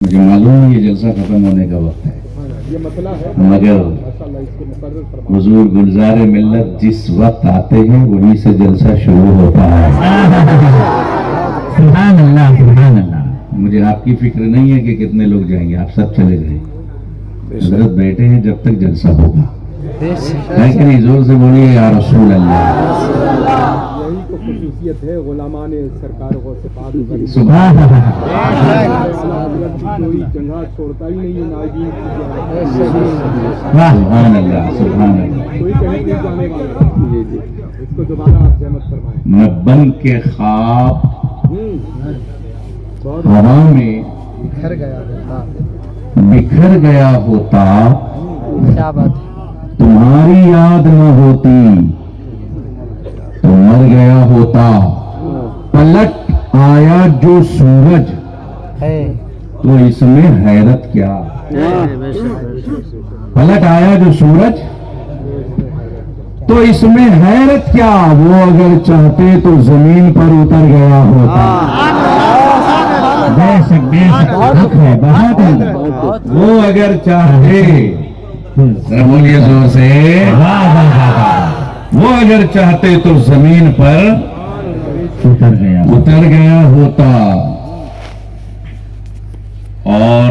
مجھے معلوم ہے یہ جلسہ ختم ہونے کا وقت ہے، مگر حضور گلزار ملت جس وقت آتے ہیں وہیں سے جلسہ شروع ہوتا ہے۔ سبحان اللہ سبحان اللہ۔ مجھے آپ کی فکر نہیں ہے کہ کتنے لوگ جائیں گے، آپ سب چلے گئے، حضرت بیٹھے ہیں جب تک جلسہ ہوگا، لیکن زور سے بولیے یا رسول اللہ۔ یہی تو خصوصیت ہے غلامان سرکار کو صفات کی، سبحان اللہ کوئی جگہ چھوڑتا ہی نہیں ہے ناظرین کی، سبحان اللہ سبحان اللہ۔ کوئی کہیں نہیں جانے والا، اس کو دوبارہ آپ زحمت فرمائیں۔ میں بن کے خواب ہوا میں بکھر گیا ہوتا، تمہاری یاد نہ ہوتی تو مر گیا ہوتا، پلٹ آیا جو سورج تو اس میں حیرت کیا، پلٹ آیا جو سورج تو اس میں حیرت کیا، وہ اگر چاہتے تو زمین پر اتر گیا ہوتا۔ بے شک بے شک، حق ہے بہت ہے۔ وہ اگر چاہتے، ذرا بولیے زور سے، واہ واہ واہ، وہ اگر چاہتے تو زمین پر اتر گیا ہوتا۔ اور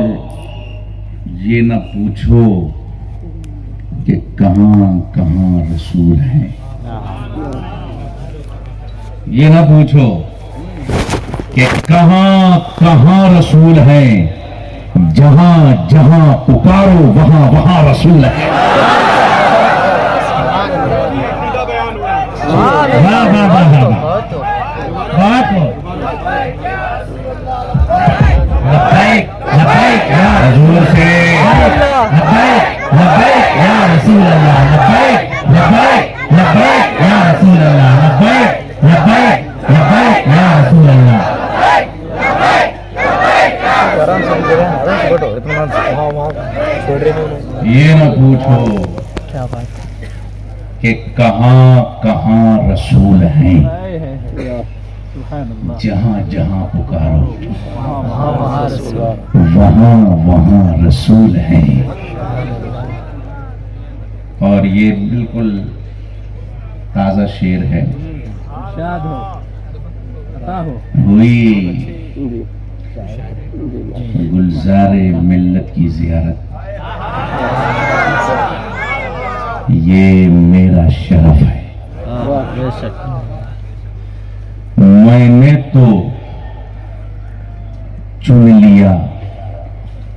یہ نہ پوچھو کہ کہاں کہاں رسول ہیں، یہ نہ پوچھو کہ کہاں کہاں رسول ہیں، جہاں جہاں پکارو وہاں وہاں رسول ہے۔ واہ واہ واہ واہ، بہت ہو۔ لبیک لبیک یا حضور سے لبیک لبیک یا رسول اللہ، لبیک لبیک لبیک یا رسول اللہ، لبیک لبیک لبیک یا رسول اللہ۔ یہ نہ پوچھو کہ کہاں کہاں رسول ہیں، جہاں جہاں پکارو وہاں وہاں رسول ہیں۔ اور یہ بالکل تازہ شعر ہے، ہوئی گلزار ملت کی زیارت، یہ میرا شرف ہے، میں نے تو چن لیا،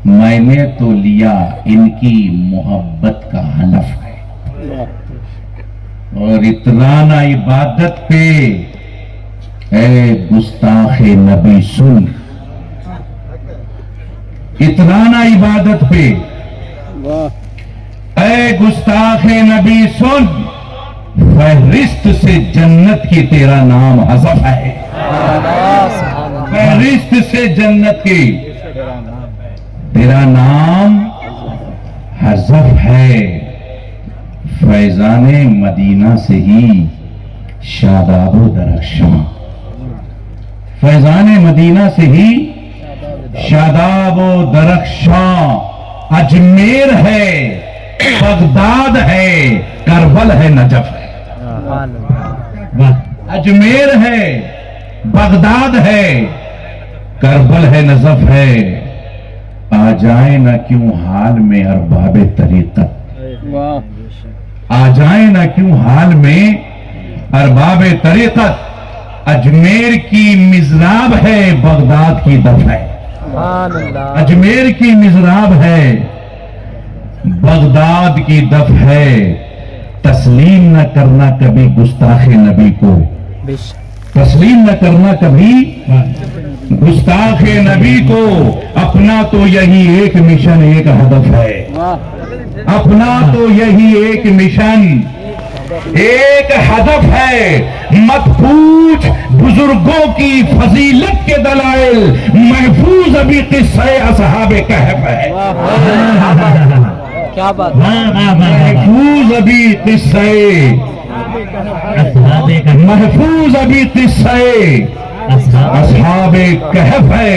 میں نے تو لیا ان کی محبت کا حلف ہے، اور اترانا عبادت پہ اے گستاخ نبی سن، اترانا عبادت پہ اے گستاخ نبی سن، فہرست سے جنت کی تیرا نام حذف ہے، فہرست سے جنت کی تیرا نام حذف ہے، فیضان مدینہ سے ہی شاداب و درخشاں، فیضان مدینہ سے ہی شاداب و درخشاں، اجمیر ہے بغداد ہے کربل ہے نجف ہے، اجمیر ہے بغداد ہے کربل ہے نجف ہے، آ جائیں نہ کیوں حال میں ارباب طریقت، آ جائیں نہ کیوں حال میں ارباب طریقت، اجمیر کی مزراب ہے بغداد کی دف ہے، اجمیر کی مزراب ہے بغداد کی دف ہے، تسلیم نہ کرنا کبھی گستاخ نبی کو، تسلیم نہ کرنا کبھی گستاخ نبی کو، اپنا تو یہی ایک مشن ایک ہدف ہے، اپنا تو یہی ایک مشن ایک ہدف ہے، مت پوچھ بزرگوں کی فضیلت کے دلائل، محفوظ ابھی قصہ اصحاب کہف ہے، کیا بات، محفوظ ابھی قصہ، محفوظ ابھی قصہ اصحاب کہف ہے،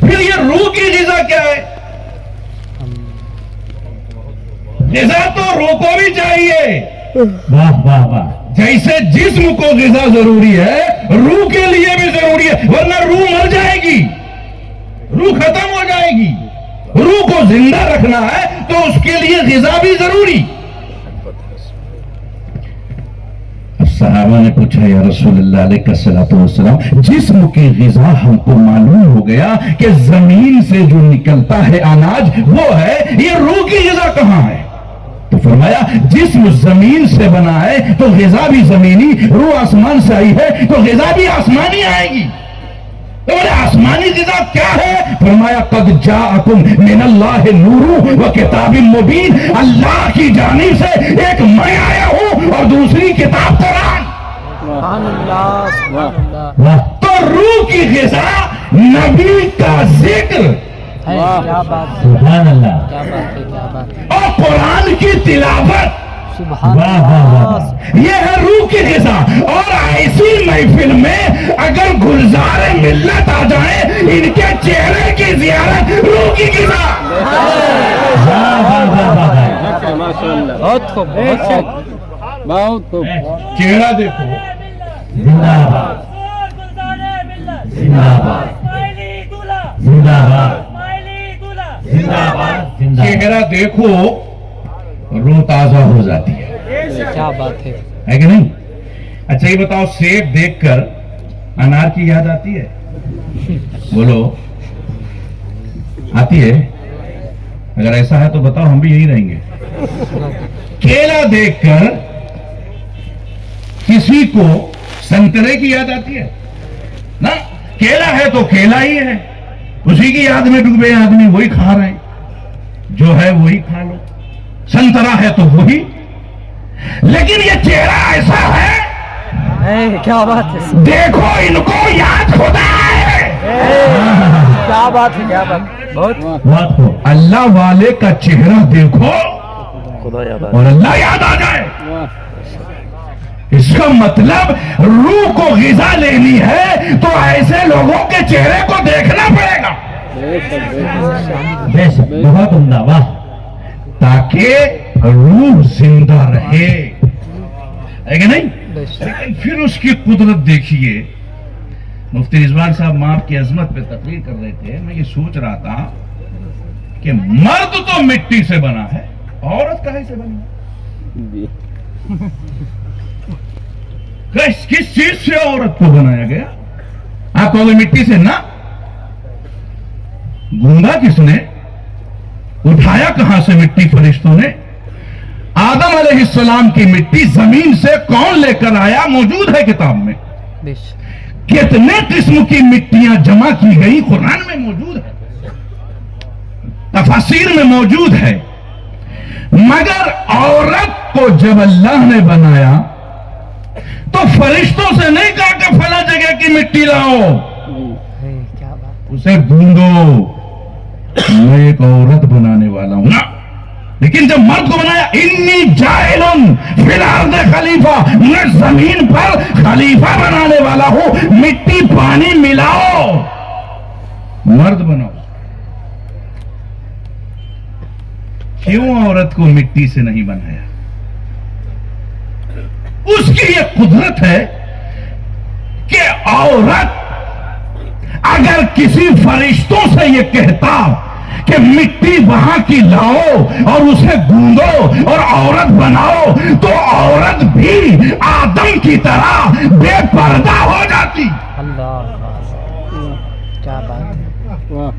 پھر یہ روح کی غذا کیا ہے؟ غذا تو روح کو بھی چاہیے. واہ واہ واہ. جیسے جسم کو غذا ضروری ہے روح کے لیے بھی ضروری ہے, ورنہ روح مر جائے گی, روح ختم ہو جائے گی. روح کو زندہ رکھنا ہے تو اس کے لیے غذا بھی ضروری. صحابہ نے پوچھا یا رسول اللہ علیہ السلام, جسم کی غذا ہم کو معلوم ہو گیا کہ زمین سے جو نکلتا ہے اناج وہ ہے, یہ روح کی غذا کہاں ہے؟ تو فرمایا جسم زمین سے بنا ہے تو غذا بھی زمینی, روح آسمان سے آئی ہے تو غذا بھی آسمانی آئے گی. تو بولے آسمانی غذا کیا ہے؟ فرمایا قد جاءکم من اللہ نور و کتاب مبین, اللہ کی جانب سے ایک میں آیا ہوں اور دوسری کتاب قرآن. تو روح کی غذا نبی کا ذکر, سبحان اللہ. اور قرآن کی تلاوت, واہ واہ واہ. یہ ہے روح کی غذا. اور ایسی محفل میں اگر گلزار ملت آ جائیں, ان کے چہرے کی زیارت روح کی غذا. واہ واہ واہ واہ. بہت خوب, بہت خوب, بہت خوب. چہرہ دیکھو, زندہ باد, زندہ باد, زندہ باد, زندہ باد, زندہ باد. چہرہ دیکھو روح تازہ ہو جاتی ہے. کیا بات ہے. ہے کہ نہیں؟ اچھا یہ بتاؤ, سیب دیکھ کر انار کی یاد آتی ہے؟ بولو, آتی ہے؟ اگر ایسا ہے تو بتاؤ, ہم بھی یہی رہیں گے. کیلا دیکھ کر کسی کو سنترے کی یاد آتی ہے نا؟ کیلا ہے تو کیلا ہی ہے, اسی کی یاد میں ڈوبے آدمی, وہی کھا رہے ہیں, جو ہے وہی کھا لو. سنترا ہے تو وہی. لیکن یہ چہرہ ایسا ہے, کیا بات ہے, دیکھو ان کو یاد خدا ہے. کیا بات ہے, کیا بات. بہت بات ہو. اللہ والے کا چہرہ دیکھو اور اللہ یاد آ جائے. اس کا مطلب روح کو غذا لینی ہے تو ایسے لوگوں کے چہرے کو دیکھنا پڑے گا, بے شک, بہت عمدہ. واہ. تاکہ روح زندہ رہے, ہے کہ نہیں؟ لیکن پھر اس کی قدرت دیکھیے. مفتی رضوان صاحب ماں کی عظمت پہ تقریر کر رہے تھے, میں یہ سوچ رہا تھا کہ مرد تو مٹی سے بنا ہے, عورت کہاں سے بنی؟ کس چیز سے عورت کو بنایا گیا؟ آپ کہو گے مٹی سے نا. گوندا کس نے, اٹھایا کہاں سے مٹی فرشتوں نے؟ آدم علیہ السلام کی مٹی زمین سے کون لے کر آیا؟ موجود ہے کتاب میں. کتنے قسم کی مٹیاں جمع کی گئی قرآن میں موجود ہے, تفاسیر میں موجود ہے. مگر عورت کو جب اللہ نے بنایا تو فرشتوں سے نہیں کہا کہ فلاں جگہ کی مٹی لاؤ, اسے گوندو, میں ایک عورت بنانے والا ہوں نا. لیکن جب مرد کو بنایا, انی جاعلن فی الارض خلیفہ, میں زمین پر خلیفہ بنانے والا ہوں, مٹی پانی ملاؤ, مرد بناؤ. کیوں عورت کو مٹی سے نہیں بنایا؟ اس کی یہ قدرت ہے کہ عورت اگر کسی فرشتوں سے یہ کہتا کہ مٹی وہاں کی لاؤ اور اسے گوندو اور عورت بناؤ, تو عورت بھی آدم کی طرح بے پردہ ہو جاتی. کیا بات ہے.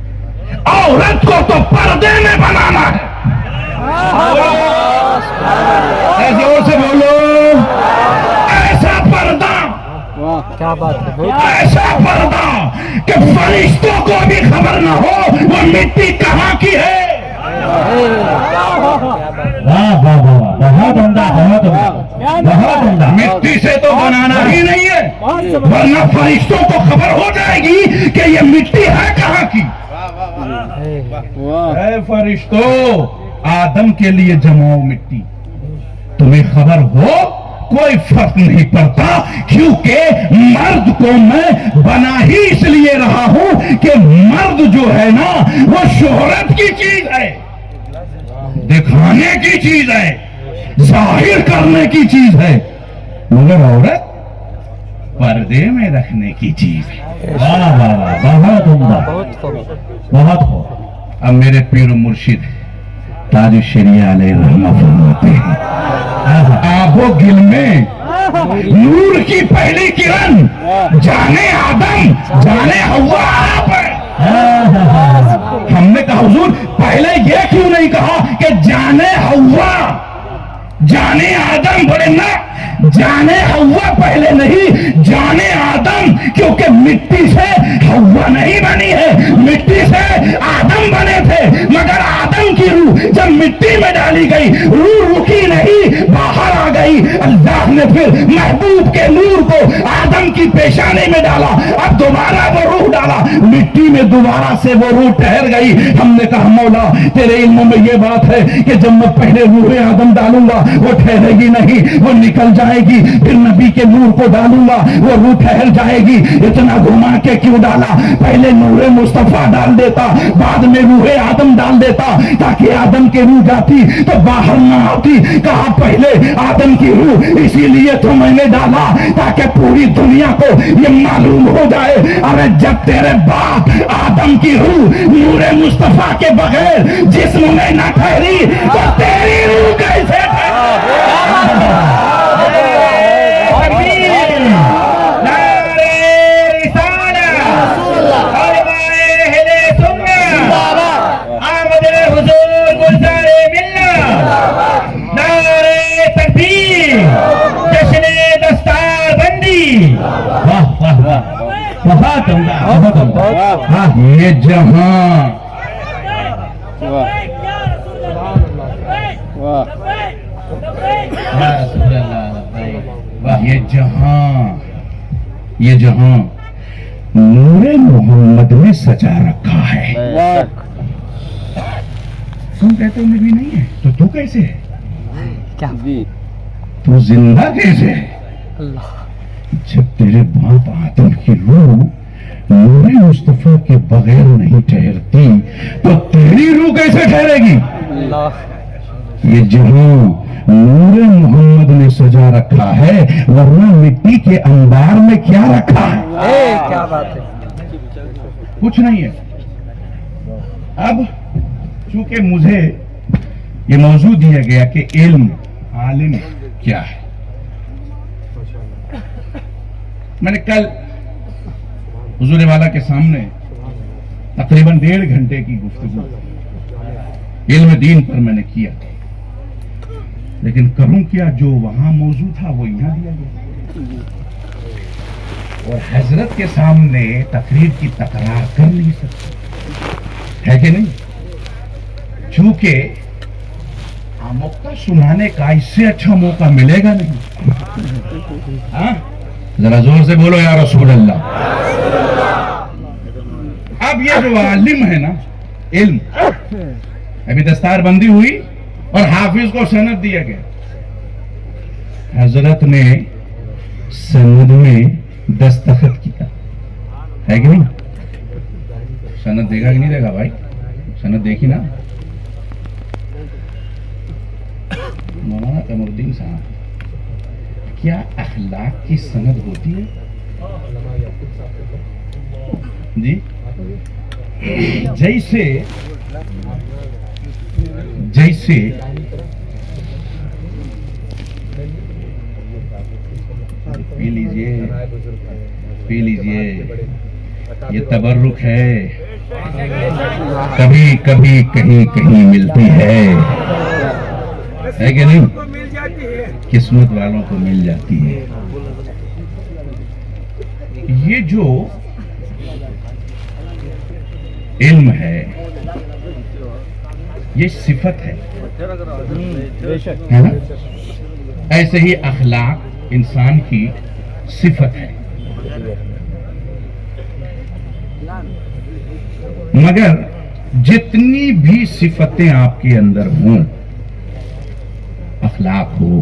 عورت کو تو پردے میں بنانا ہے. زور سے بولو, ایسا پردہ, کیا بات ہے. ایسا پردہ کہ فرشتوں کو بھی خبر نہ ہو وہ مٹی کہاں کی ہے. واہ واہ واہ. بہت عمدہ, بہت عمدہ, بہت عمدہ. مٹی سے تو بنانا ہی نہیں ہے, ورنہ فرشتوں کو خبر ہو جائے گی کہ یہ مٹی ہے کہاں کی. اے فرشتوں, آدم کے لیے جماؤ مٹی, تمہیں خبر ہو کوئی فرق نہیں پڑتا، کیونکہ مرد کو میں بنا ہی اس لیے رہا ہوں کہ مرد جو ہے نا وہ شہرت کی چیز ہے، دکھانے کی چیز ہے، ظاہر کرنے کی چیز ہے، مگر عورت پردے میں رکھنے کی چیز ہے۔ واہ واہ واہ، بہت عمدہ، بہت ہو۔ اب میرے پیر و مرشد تاج الشریعہ علیہ رحمہ فرماتے ہیں، آب و گل میں نور کی پہلی کرن، جانے آدم جانے حوا آپ ہے۔ ہم نے کہا حضور پہلے یہ کیوں نہیں کہا کہ جانے حوا جانے آدم؟ بولے نا، جانے حوا پہلے نہیں، جانے آدم، کیونکہ مٹی سے حوا نہیں بنی ہے، مٹی سے آدم بنے تھے، مگر آدم کی روح جب مٹی میں ڈالی گئی روح رکی نہیں، باہر آ گئی۔ اللہ نے پھر محبوب کے نور کو آدم کی پیشانی میں ڈالا، اب دوبارہ وہ روح ڈالا، مٹی میں دوبارہ سے وہ روح ٹھہر گئی۔ ہم نے کہا مولا تیرے علم میں یہ بات ہے کہ جب میں پہلے روح آدم ڈالوں گا وہ ٹھہرے گی نہیں، وہ نکل جائے گی، پھر نبی کے نور کو ڈالوں گا وہ روح ٹھہر جائے گی۔ اتنا گھما کے کیوں ڈالا؟ پہلے نور مصطفیٰ ڈال دیتا، بعد میں روح آدم ڈال دیتا، تاکہ آدم کی روح جاتی تو باہر نہ آتی۔ کہا پہلے آدم کی روح اسی لیے تو میں نے ڈالا تاکہ پوری دنیا کو یہ معلوم ہو جائے، ارے جب تیرے باپ آدم کی روح نور مصطفیٰ کے بغیر جسم میں نہ ٹھہری تو تیری روح کیسے بہت عمدہ، بہت عمدہ۔ یہ جہاں یہ جہاں نور محمد نے سجا رکھا ہے۔ تم کہتے ہو نبی نہیں ہے تو تو کیسے ہے؟ تو زندہ کیسے ہے؟ جب تیرے باپ آدم کی روح نور مصطفیٰ کے بغیر نہیں ٹھہرتی تو تیری روح کیسے ٹھہرے گی؟ یہ جہاں نور محمد نے سجا رکھا ہے، ورنہ مٹی کے انبار میں کیا رکھا ہے؟ کیا بات ہے، کچھ نہیں ہے۔ اب چونکہ مجھے یہ موضوع دیا گیا کہ علم عالم کیا ہے، میں نے کل حضور والا کے سامنے تقریباً 1.5 گھنٹے کی گفتگو علم دین پر میں نے کیا، لیکن کروں کیا، جو وہاں موضوع تھا وہ یہاں دیا گیا، اور حضرت کے سامنے تقریر کی تکرار کر نہیں سکتے، ہے کہ نہیں؟ چونکہ آموختہ سنانے کا اس سے اچھا موقع ملے گا نہیں۔ ہاں ذرا زور سے بولو یا رسول اللہ۔ اب یہ جو عالم ہے نا، علم، ابھی دستار بندی ہوئی اور حافظ کو سند دیا گیا، حضرت نے سند میں دستخط کیا، ہے کہ نہیں؟ سند دیکھا کہ نہیں دیکھا بھائی؟ سند دیکھی نا؟ مولانا قمر الدین صاحب، کیا اخلاق کی سند ہوتی ہے؟ جی جیسے پی لیجئے یہ تبرک ہے، کبھی کبھی کہیں کہیں ملتی ہے کہ نہیں؟ قسمت والوں کو مل جاتی ہے۔ یہ جو علم ہے یہ صفت ہے نا؟ ایسے ہی اخلاق انسان کی صفت ہے، مگر جتنی بھی صفتیں آپ کے اندر ہوں، اخلاق ہو،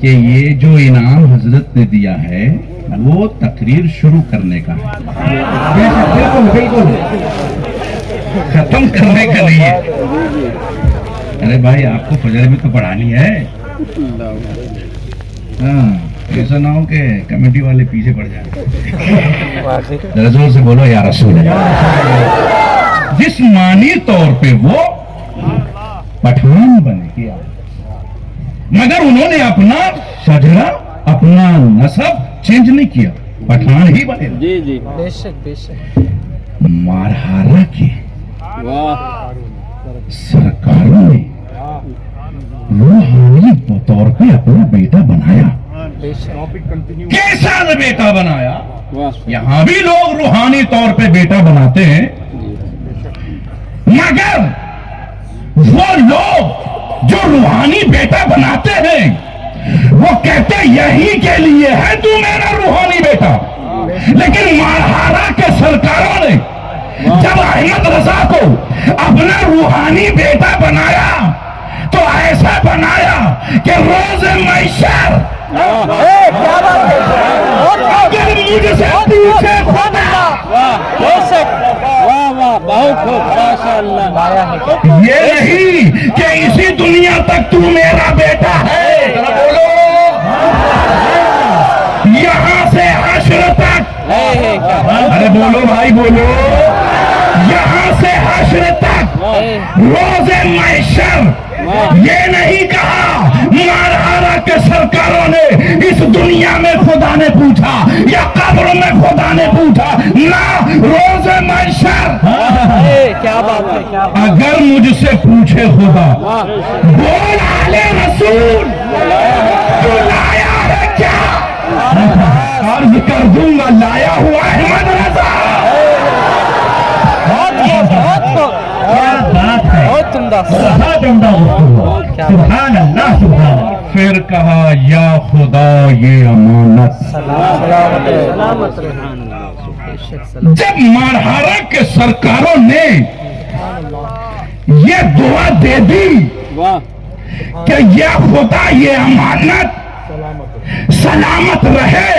کہ یہ جو انعام حضرت نے دیا ہے وہ تقریر شروع کرنے کا ہے، بالکل ختم کرنے کا نہیں ہے۔ ارے بھائی آپ کو فجر میں تو پڑھانی ہے، ہاں ایسا نہ ہو کہ کمیٹی والے پیچھے پڑ جائیں۔ رسول سے بولو یا رسول اللہ۔ جسمانی طور پہ وہ پٹھان بنے کیا، مگر انہوں نے اپنا شجرہ اپنا نسب چینج نہیں کیا، پٹھان ہی بنے۔ جی جی بے شک بے شک۔ مارہارا کے واہ سرکاروں نے روحانی طور پہ اپنا بیٹا بنایا۔ بے شک کیسا بیٹا بنایا؟ واہ یہاں بھی لوگ روحانی طور پہ بیٹا بناتے ہیں، مگر وہ لوگ جو روحانی بیٹا بناتے ہیں وہ کہتے یہی کے لیے ہے تو میرا روحانی بیٹا۔ لیکن مارہارا کے سرکاروں نے جب احمد رضا کو اپنا روحانی بیٹا بنایا تو ایسا بنایا کہ روز محشر اگر مجھ سے پوچھے خدا، بے شک واہ واہ بہت خوب ماشاء اللہ آیا ہے۔ یہ نہیں کہ اسی دنیا تک تو میرا بیٹا ہے، ذرا بولو یہاں سے حشر تک، ارے بولو بھائی بولو، یہاں سے حشر تک روز محشر یہ نہیں کہا مارہارا کے سرکاروں نے اس دنیا میں خدا نے پوچھا یا قبر میں خدا نے پوچھا، نہ روز محشر کیا بات ہے، کیا اگر مجھ سے پوچھے خدا بول آل رسول تو لایا ہے کیا؟ عرض کر دوں گا لایا ہوا احمد رضا۔ بہت عمدہ۔ سبحان اللہ سبحان اللہ۔ پھر کہا یا خدا یہ امانت، سلامت رہے، سلامت رہے۔ بے شک سلامت۔ جب مارہارا کے سرکاروں نے یہ دعا دے دی واہ کہ یا خدا یہ امانت سلامت رہے،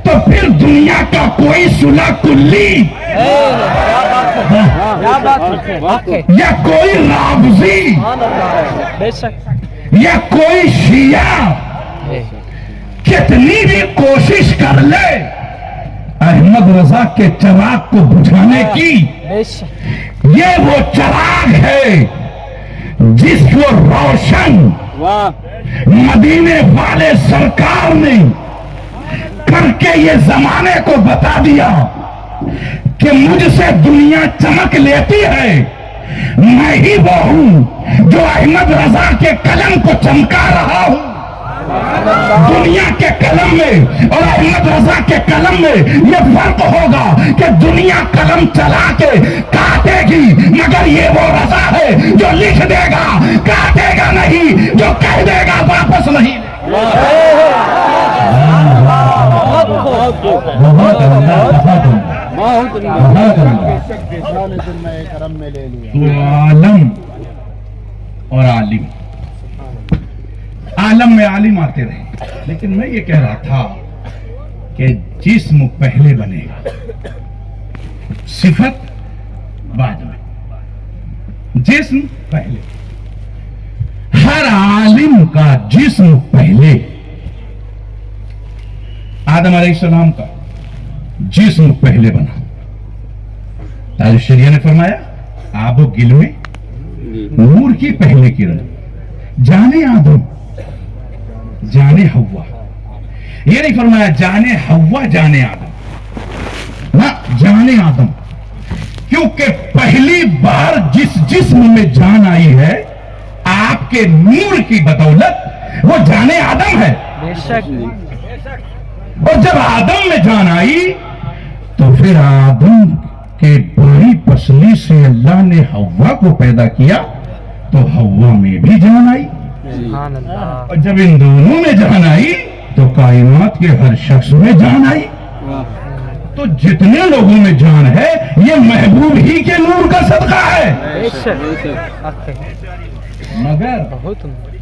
تو پھر دنیا کا کوئی صلح کلی کیا بات ہے، حق ہے۔ یا کوئی رابضی بے شک۔ یا کوئی شیعہ کتنی بھی کوشش کر لے احمد رضا کے چراغ کو بجھانے کی، بے شک۔ یہ وہ چراغ ہے جس کو روشن واہ مدینے والے سرکار نے کر کے یہ زمانے کو بتا دیا کہ مجھ سے دنیا چمک لیتی ہے، میں ہی وہ ہوں جو احمد رضا کے قلم کو چمکا رہا ہوں۔ دنیا کے قلم میں اور احمد رضا کے قلم میں یہ فرق ہوگا کہ دنیا قلم چلا کے کاٹے گی، مگر یہ وہ رضا ہے جو لکھ دے گا، کاٹے گا نہیں، جو کہہ دے گا واپس نہیں۔ بہت عمدہ، بہت عمدہ، بہت عمدہ۔ تو عالم اور عالم، عالم میں عالم آتے رہے، لیکن میں یہ کہہ رہا تھا کہ جسم پہلے بنے گا، صفت بعد میں، جسم پہلے۔ ہر عالم کا جسم پہلے، آدم علیہ السلام کا جسم پہلے بنا۔ تاج الشریعہ نے فرمایا آب و گل میں نور کی پہلے کرن، جانے آدم جانے ہوا، یہ نہیں فرمایا جانے ہوا جانے آدم، نہ جانے آدم، کیونکہ پہلی بار جس جسم میں جان آئی ہے آپ کے نور کی بدولت وہ جانے آدم ہے۔ بے شک۔ اور جب آدم میں جان آئی تو پھر آدم کے بڑی پسلی سے اللہ نے حوا کو پیدا کیا تو حوا میں بھی جان آئی، سبحان اللہ۔ اور جب ان دونوں میں جان آئی تو کائنات کے ہر شخص میں جان آئی۔ تو جتنے لوگوں میں جان ہے یہ محبوب ہی کے نور کا صدقہ ہے، بے شک۔ حق ہے۔ مگر بہت عمدہ۔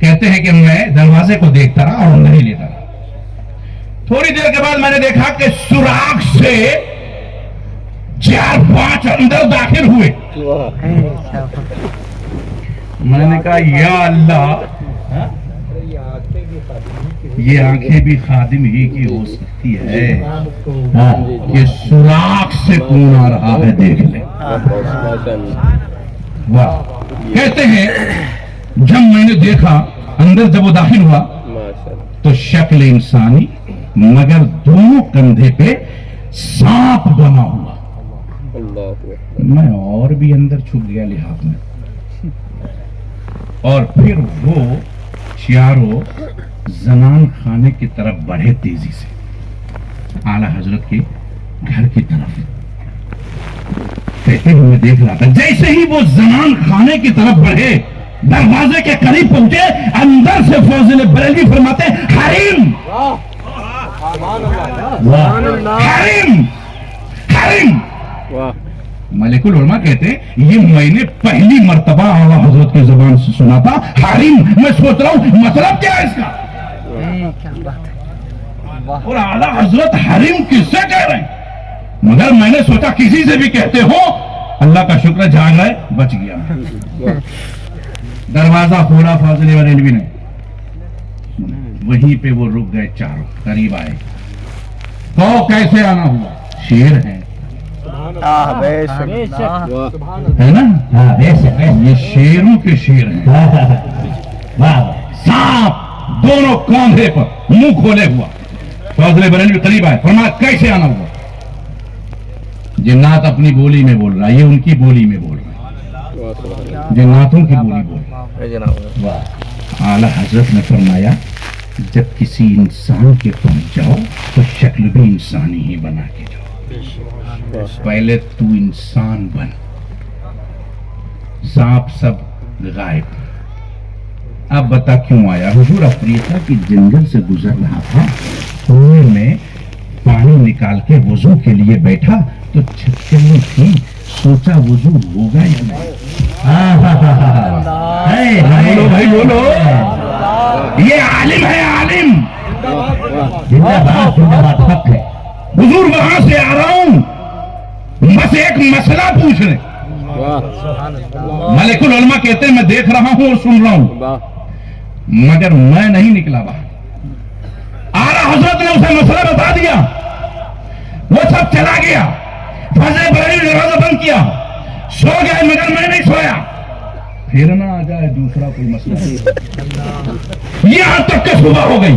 کہتے ہیں کہ میں دروازے کو دیکھتا رہا اور اندر ہی لیتا رہا. تھوڑی دیر کے بعد میں نے دیکھا کہ سوراخ سے 4-5 اندر داخل ہوئے. میں نے کہا یا اللہ یہ آنکھیں بھی خادم ہی کی ہو سکتی ہے کہ سوراخ سے کون آ رہا ہے دیکھ لیں. واہ. کہتے ہیں جب میں نے دیکھا اندر جب وہ داخل ہوا تو شکل انسانی مگر دونوں کندھے پہ سانپ بنا ہوا. میں اور بھی اندر چھپ گیا لحاظ میں. اور پھر وہ چاروں زنان خانے کی طرف بڑھے تیزی سے اعلی حضرت کے گھر کی طرف. کہتے ہوئے دیکھ رہا تھا جیسے ہی وہ زنان خانے کی طرف بڑھے دروازے کے قریب پہنچے اندر سے فاضل بریلوی فرماتے حریم حریم حریم. ملک العلماء کہتے ہیں یہ میں نے پہلی مرتبہ اعلیٰ حضرت کی زبان سے سنا تھا حریم. میں سوچ رہا ہوں مطلب کیا ہے اس کا, اور اعلیٰ حضرت حریم کس سے کہہ رہے ہیں. مگر میں نے سوچا کسی سے بھی کہتے ہو اللہ کا شکر جان رہے بچ گیا. دروازہ کھولا فاضل بریلوی نے. وہیں پہ وہ رک گئے, چاروں قریب آئے. تو کیسے آنا ہوا؟ شیر ہے ہے نا, یہ شیروں کے شیر ہیں. سانپ دونوں کاندھے پر منہ کھولے ہوا. فاضل بریلوی قریب آئے, فرمایا کیسے آنا ہوا؟ جنات اپنی بولی میں بول رہا ہے, یہ ان کی بولی میں بول رہا ہے, جناتوں کی بولی بول رہا ہے. اعلیٰ حضرت نے فرمایا جب کسی انسان کے پہنچ جاؤ تو شکل بھی انسانی ہی بنا کے جاؤ. پہلے تو انسان بن. سانپ سب غائب. اب بتا کیوں آیا؟ حضور افریقہ کی جنگل سے گزر رہا تھا, کنویں میں پانی نکال کے وضو کے لیے بیٹھا تو چھتنی تھی, سوچا وضو ہوگا یا نہیں. بولو بھائی بولو, یہ عالم ہے عالم. حضور وہاں سے آ رہا ہوں, بس ایک مسئلہ پوچھ رہے. ملک العلماء کہتے ہیں میں دیکھ رہا ہوں اور سن رہا ہوں مگر میں نہیں نکلا باہر. اعلیٰ حضرت نے اسے مسئلہ بتا دیا, وہ سب چلا گیا. فاضل بریلوی دروازہ بند کیا, سو گئے مگر میں نہیں سویا. پھر نہ آ جائے دوسرا کوئی مسئلہ. یہاں تک کہ صبح ہو گئی.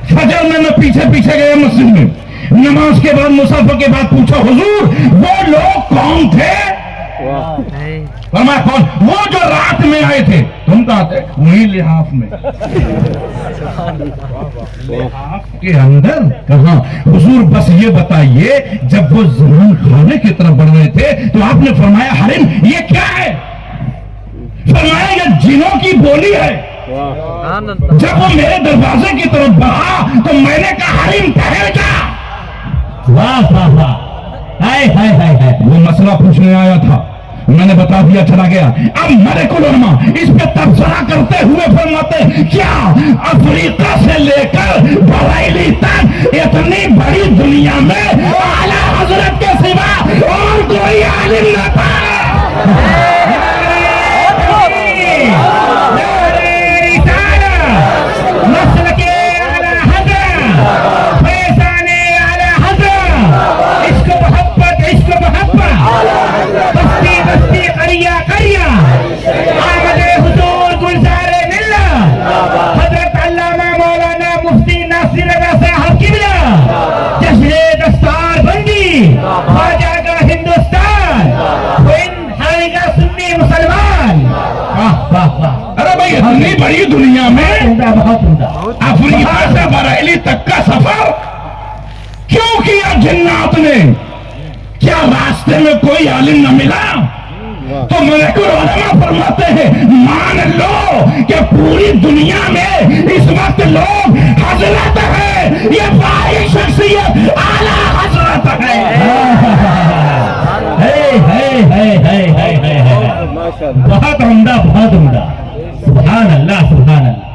فجر میں پیچھے پیچھے گیا مسجد میں. نماز کے بعد مسافر کے بعد پوچھا حضور وہ لوگ کون تھے؟ فرمایا کون؟ وہ جو رات میں آئے تھے. تم کہاں تھے؟ وہی لحاف میں. لحاف کے اندر کہاں؟ حضور بس یہ بتائیے جب وہ زنان خانے کی طرف بڑھ رہے تھے تو آپ نے فرمایا حریم یہ کیا ہے؟ فرمایا یہ جنوں کی بولی ہے. جب وہ میرے دروازے کی طرف بڑھا تو میں نے کہا حریم ٹھہر جا. واہ واہ واہ, وہ مسئلہ پوچھنے آیا تھا, میں نے بتا دیا چلا گیا. اب ملک العلماء اس پہ تبصرہ کرتے ہوئے فرماتے کیا افریقہ سے لے کر بریلی تک اتنی بڑی دنیا میں اعلیٰ حضرت کے سوا اور کوئی عالم نہ تھا. نسل کے اعلیٰ حضرت, فیضان اعلیٰ حضرت, عشق محبت عشق محبت, بستی بستی قریہ قریہ, آمد حضور گلزار ملت, حضرت علامہ مولانا مفتی ناصر رضا صاحب قبلہ, جشن دستار بندی, خواجہ کا ہندوستان, آئے گا سنی مسلمان. ارے بھائی اتنی بڑی دنیا میں افریقہ سے بریلی تک کا سفر کیوں کیا جنات نے؟ کیا راستے میں کوئی عالم نہ ملا؟ تو ملک العلماء فرماتے ہیں مان لو کہ پوری دنیا میں اس وقت لوگ حضرت ہے, یہ واحد شخصیت اعلیٰ حضرت ہے. بہت عمدہ, بہت عمدہ. سبحان اللہ سبحان اللہ.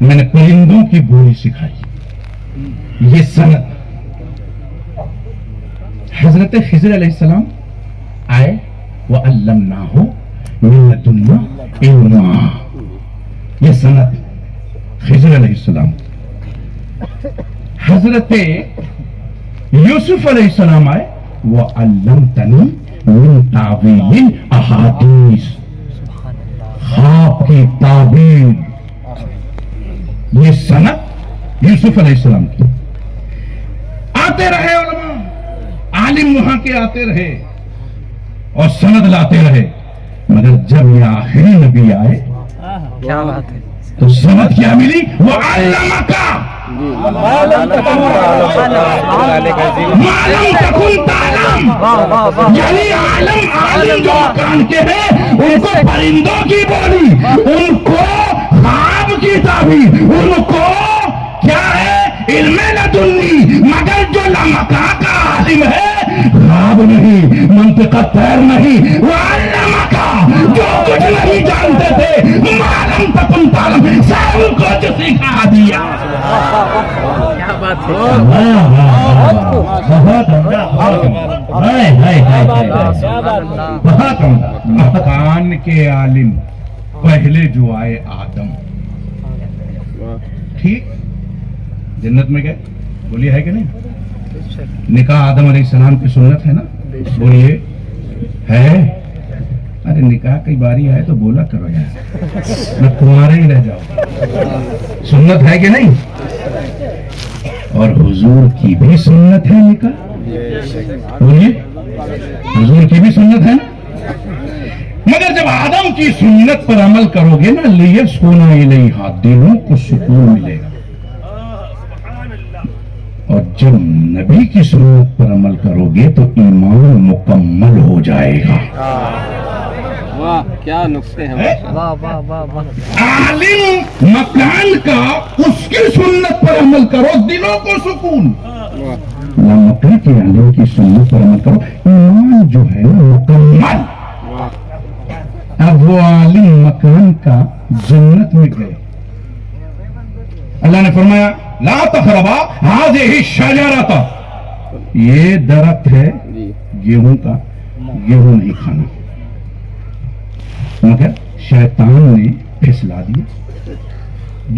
میں نے پرندوں کی بولی سکھائی. یہ سند حضرت خضر علیہ السلام آئے وَعَلَّمْنَاهُ مِن لَدُنَّا عِلْمًا. یہ سند خضر علیہ السلام. حضرت یوسف علیہ السلام آئے وَعَلَّمْتَنِي مِن تَعْوِيلِ الْأَحَادِيثِ. خواب کی تعبیر. یہ سند یوسف علیہ السلام کی. آتے رہے علماء، عالم وہاں کے آتے رہے اور سند لاتے رہے، مگر جب یہ آخری نبی آئے کیا بات ہے. تو سند کیا ملی؟ وَعَلَّمَكَ مَا لَمْ تَكُنْ تَعْلَمْ. یعنی عالم جو مکان کے ہیں ان کو پرندوں کی بولی، ان کو خواب کی تعبیر، ان کو کیا ہے علم لدنی. مگر جو لامکان کا عالم ہے خواب نہیں، منطق طیر نہیں، وَعَلَّمَكَ جو کچھ نہیں جانتے تھے مَا لَمْ تَكُنْ تَعْلَمْ سب کچھ سکھا دیا. کیا بات ہے. بہت عمدہ. مکان کے عالم پہلے جو آئے آدم. ٹھیک، جنت میں گئے، بولیے ہے کہ نہیں؟ نکاح آدم علیہ السلام کی سنت ہے نا؟ بولیے ہے. ارے نکاح کی باری آئے تو بولا کرو یار، میں تمہارے ہی رہ جاؤ. سنت ہے کہ نہیں؟ اور حضور کی بھی سنت ہے نکاح. بولیے حضور کی بھی سنت ہے نا. مگر جب آدم کی سنت پر عمل کرو گے نا لیسکن الیہا، دلوں کو سکون ملے گا. اور جب نبی کی سنت پر عمل کرو گے تو ایمان مکمل ہو جائے گا. واہ کیا نقطے ہیں. واہ واہ واہ واہ. عالم مکان کا اس کی سنت پر عمل کرو دلوں کو سکون. مکان کے عالم کی سنت پر عمل کرو ایمان جو ہے مکمل. اب وہ عالم مکان کا جنت میں گئے. اللہ نے فرمایا لا تقربا هذه الشجرة، یہ درخت ہے گیہوں کا، گیہوں نہیں کھانا. مگر شیطان نے پھسلا دیا،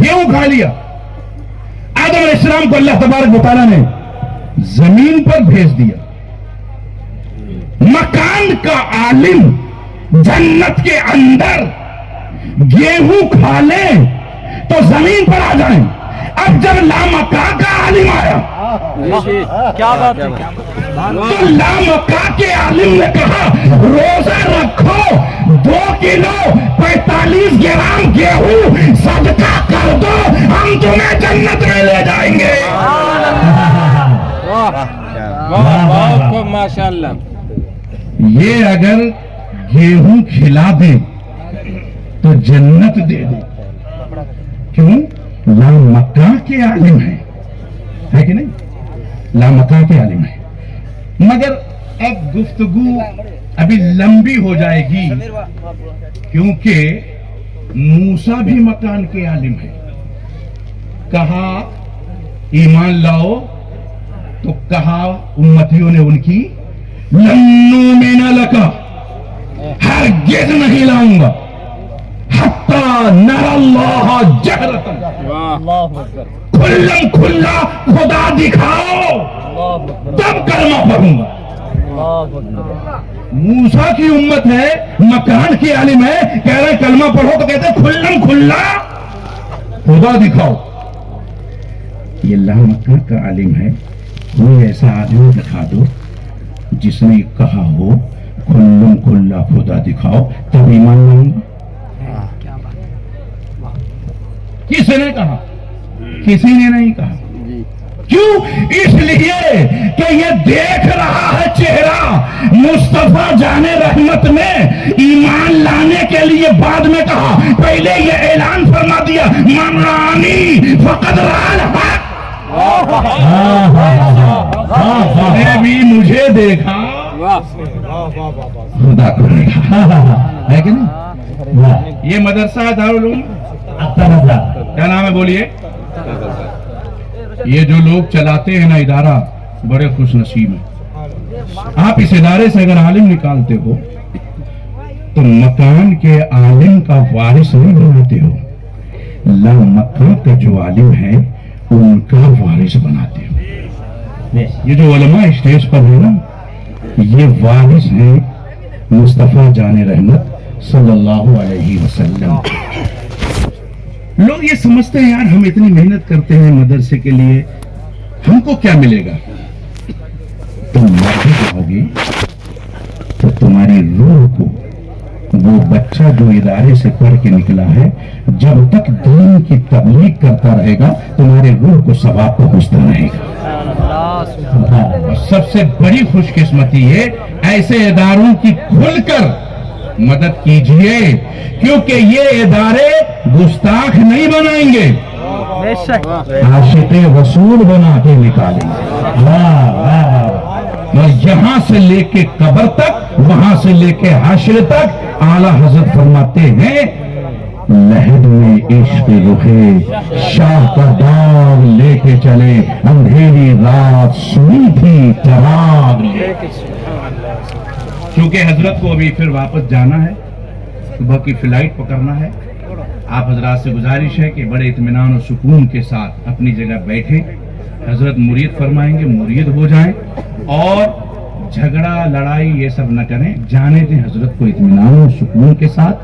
گیہوں کھا لیا. آدم علیہ السلام کو اللہ تبارک و تعالیٰ نے زمین پر بھیج دیا. مکان کا عالم جنت کے اندر گیہوں کھا لیں تو زمین پر آ جائیں. اب جب لامکان کا عالم آیا کیا بات ہے. تو لامکان کے عالم نے کہا روزہ رکھو 2 کلو 45 گرام گیہوں صدقہ کر دو، ہم تمہیں جنت میں لے جائیں گے. ماشاء اللہ. یہ اگر گیہوں کھلا دے تو جنت دے دے. کیوں؟ لامکان کے عالم ہے کہ نہیں؟ لامکان کے عالم ہے. مگر اب گفتگو ابھی لمبی ہو جائے گی کیونکہ موسیٰ بھی مکان کے عالم ہے. کہا ایمان لاؤ تو کہا امتیوں نے ان کی لن نؤمن لک، ہرگز نہیں لاؤں گا حتی نر اللہ جہرۃ، کھلم کھلا خدا دکھاؤ تب کلمہ پڑھوں گا. موسیٰ کی امت ہے، مکان کی عالم ہے، کہہ رہے کلمہ پڑھو تو کہتے ہیں کھلم کھلا خدا دکھاؤ. یہ لامکان کا عالم ہے. کوئی ایسا آدمی دکھا دو جس نے کہا ہو کھلم کھلا خدا دکھاؤ تب ایمان لاؤں گا. کسی نے کہا؟ کسی نے نہیں کہا. کیوں؟ اس لیے کہ یہ دیکھ رہا ہے چہرہ مصطفیٰ جان رحمت میں. ایمان لانے کے لیے بعد میں کہا، پہلے یہ اعلان فرما دیا من رآنی فقد رأى الحق، نے بھی مجھے دیکھا خدا کو دیکھا. ہے کہ نہیں؟ یہ مدرسہ دارالعلوم کیا نام ہے بولیے؟ یہ جو لوگ چلاتے ہیں نا ادارہ بڑے خوش نصیب ہیں. آپ اس ادارے سے اگر عالم نکالتے ہو تو مکان کے عالم کا وارث نہیں بناتے ہو, مکہ کا جو عالم ہے ان کا وارث بناتے ہو. یہ جو علماء اسٹیج پر ہے نا یہ وارث ہیں مصطفیٰ جان رحمت صلی اللہ علیہ وسلم. لوگ یہ سمجھتے ہیں یار ہم اتنی محنت کرتے ہیں مدرسے کے لیے, ہم کو کیا ملے گا؟ تم مر بھی جاؤ گے تو تمہاری روح کو وہ بچہ جو ادارے سے پڑھ کے نکلا ہے جب تک دین کی تبلیغ کرتا رہے گا تمہارے روح کو ثواب پہنچتا رہے گا. اور سب سے بڑی خوش قسمتی ہے ایسے اداروں کی کھل کر مدد کیجئے, کیونکہ یہ ادارے گستاخ نہیں بنائیں گے, عاشق رسول بنا کے نکالیں گے. اور یہاں سے لے کے قبر تک, وہاں سے لے کے حشر تک اعلیٰ حضرت فرماتے ہیں لہد میں عشق رخے شاہ کا داغ لے کے چلے, اندھیری رات سنی تھی چراغ لے کے. کیونکہ حضرت کو ابھی پھر واپس جانا ہے, صبح کی فلائٹ پکڑنا ہے. آپ حضرات سے گزارش ہے کہ بڑے اطمینان و سکون کے ساتھ اپنی جگہ بیٹھیں, حضرت مرید فرمائیں گے مرید ہو جائیں, اور جھگڑا لڑائی یہ سب نہ کریں, جانے دیں حضرت کو اطمینان و سکون کے ساتھ.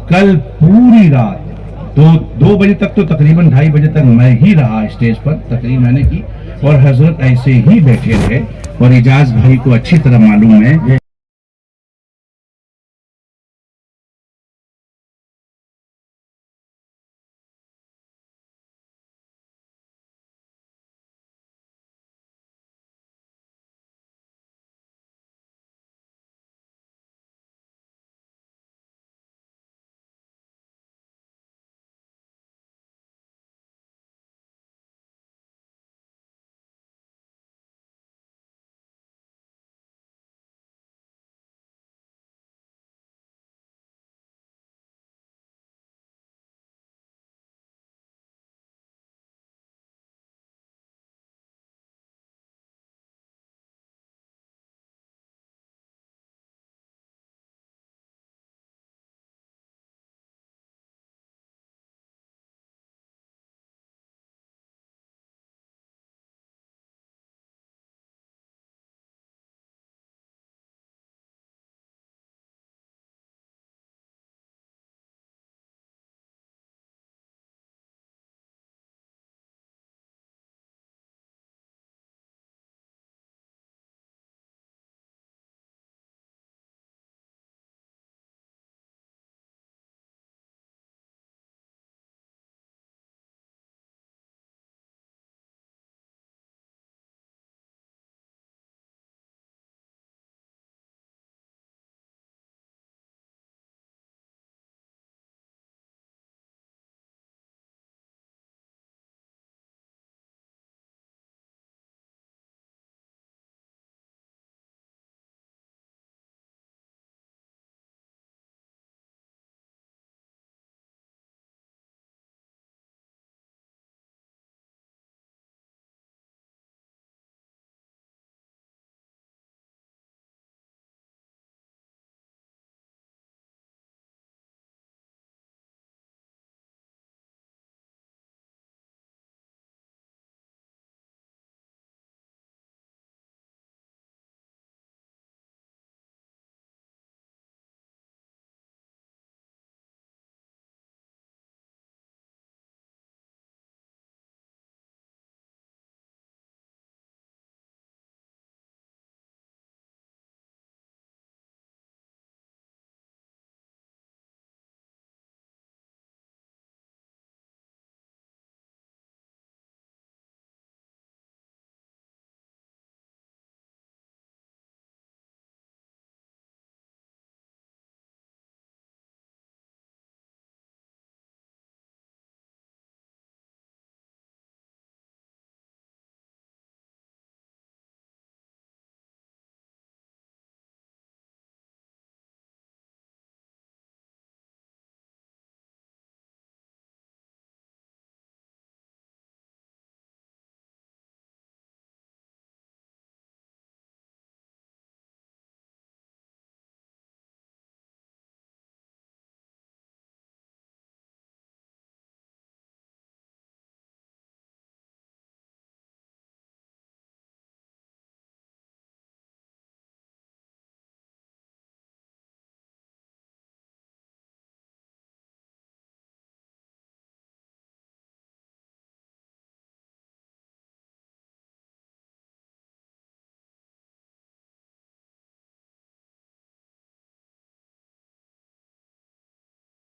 کل پوری رات 2 بجے تک تو تقریباً 2:30 بجے تک میں ہی رہا اسٹیج پر, تقریر میں نے کی, اور حضرت ایسے ہی بیٹھے رہے. اور اجاز بھائی کو اچھی طرح معلوم ہے